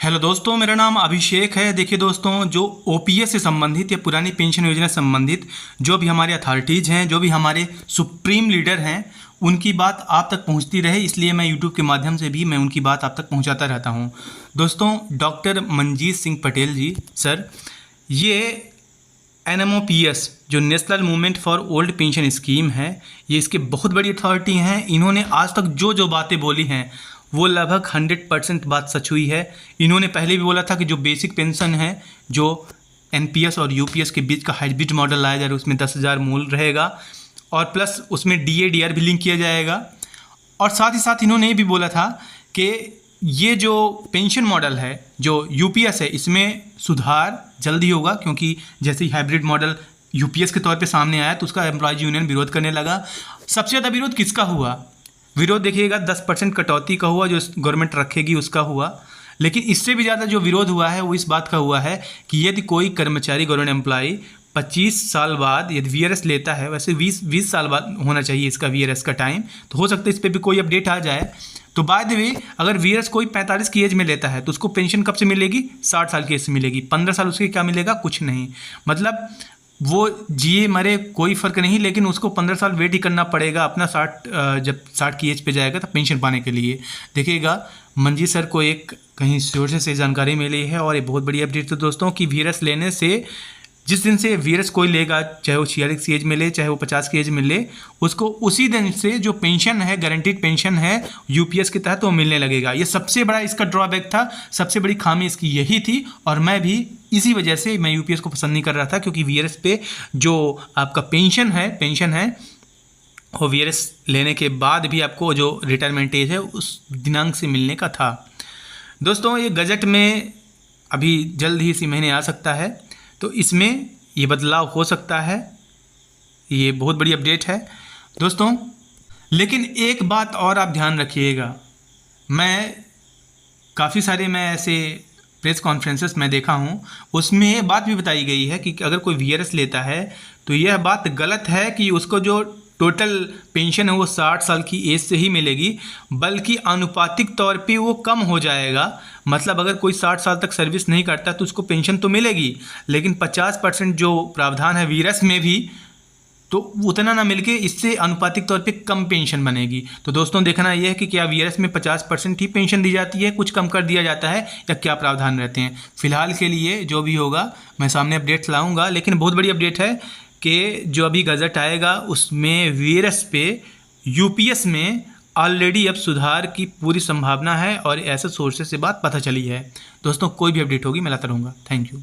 Hello दोस्तों, मेरा नाम अभिषेक है। देखिए दोस्तों, जो ओपीएस से संबंधित या पुरानी पेंशन योजना से संबंधित जो भी हमारे अथॉरिटीज़ हैं, जो भी हमारे सुप्रीम लीडर हैं, उनकी बात आप तक पहुंचती रहे, इसलिए मैं यूट्यूब के माध्यम से भी मैं उनकी बात आप तक पहुंचाता रहता हूं। दोस्तों, डॉक्टर मनजीत सिंह पटेल जी सर, ये एनएमओपीएस जो national movement for old pension scheme है, ये इसके बहुत बड़ी अथॉरिटी हैं। इन्होंने आज तक जो बातें बोली हैं वो लगभग 100% बात सच हुई है। इन्होंने पहले भी बोला था कि जो बेसिक पेंशन है, जो एनपीएस और यूपीएस के बीच का हाइब्रिड मॉडल लाया जा रहा है, उसमें 10,000 मूल रहेगा और प्लस उसमें डीए-डीआर भी लिंक किया जाएगा। और साथ ही साथ इन्होंने ये भी बोला था कि ये जो पेंशन मॉडल है, जो यूपीएस है, इसमें सुधार जल्दी होगा, क्योंकि जैसे ही हाइब्रिड मॉडल यूपीएस के तौर पे सामने आया तो उसका एम्प्लॉयज यूनियन विरोध करने लगा। सबसे ज़्यादा विरोध किसका हुआ? विरोध देखिएगा 10% कटौती का हुआ, जो गवर्नमेंट रखेगी उसका हुआ। लेकिन इससे भी ज़्यादा जो विरोध हुआ है वो इस बात का हुआ है कि यदि कोई कर्मचारी गवर्नमेंट एम्प्लॉय 25 साल बाद यदि वीआरएस लेता है, वैसे 20 साल बाद होना चाहिए इसका वीआरएस का टाइम, तो हो सकता है इस पर भी कोई अपडेट आ जाए। तो बाय द वे, अगर वीआरएस कोई 45 की एज में लेता है तो उसको पेंशन कब से मिलेगी? 60 साल की एज से मिलेगी। 15 साल उसके क्या मिलेगा? कुछ नहीं। मतलब वो जिए मरे कोई फ़र्क नहीं, लेकिन उसको 15 साल वेट ही करना पड़ेगा अपना 60 जब 60 की एज पे जाएगा तो पेंशन पाने के लिए। देखिएगा, मंजीत सर को एक कहीं सोर्स से जानकारी मिली है और ये बहुत बड़ी अपडेट है दोस्तों कि वीआरएस लेने से, जिस दिन से वीआरएस कोई लेगा, चाहे वो 46 की एज में ले, चाहे वो 50 की एज में ले, उसको उसी दिन से जो पेंशन है, गारंटीड पेंशन है यूपीएस के तहत, वो मिलने लगेगा। ये सबसे बड़ा इसका ड्रॉबैक था, सबसे बड़ी खामी इसकी यही थी। और मैं भी इसी वजह से मैं यूपीएस को पसंद नहीं कर रहा था, क्योंकि वीआरएस पे जो आपका पेंशन है वो वीआरएस लेने के बाद भी आपको जो रिटायरमेंट एज है उस दिनांक से मिलने का था। दोस्तों, ये गजट में अभी जल्द ही इसी महीने आ सकता है, तो इसमें ये बदलाव हो सकता है। ये बहुत बड़ी अपडेट है दोस्तों। लेकिन एक बात और आप ध्यान रखिएगा, काफ़ी सारे ऐसे प्रेस कॉन्फ्रेंसेस में देखा हूँ, उसमें ये बात भी बताई गई है कि अगर कोई वीआरएस लेता है तो यह बात गलत है कि उसको जो टोटल पेंशन है वो 60 साल की एज से ही मिलेगी, बल्कि आनुपातिक तौर पे वो कम हो जाएगा। मतलब अगर कोई 60 साल तक सर्विस नहीं करता तो उसको पेंशन तो मिलेगी, लेकिन 50% जो प्रावधान है वीआरएस में भी, तो उतना ना मिलके इससे आनुपातिक तौर पे कम पेंशन बनेगी। तो दोस्तों, देखना यह है कि क्या वीआरएस में 50% ही पेंशन दी जाती है, कुछ कम कर दिया जाता है, या क्या प्रावधान रहते हैं। फिलहाल के लिए जो भी होगा मैं सामने अपडेट्स लाऊंगा। लेकिन बहुत बड़ी अपडेट है कि जो अभी गजट आएगा उसमें वीआरएस पे यूपीएस में ऑलरेडी अब सुधार की पूरी संभावना है, और ऐसे सोर्सेस से बात पता चली है। दोस्तों, कोई भी अपडेट होगी मैं लाता रहूँगा। Thank you.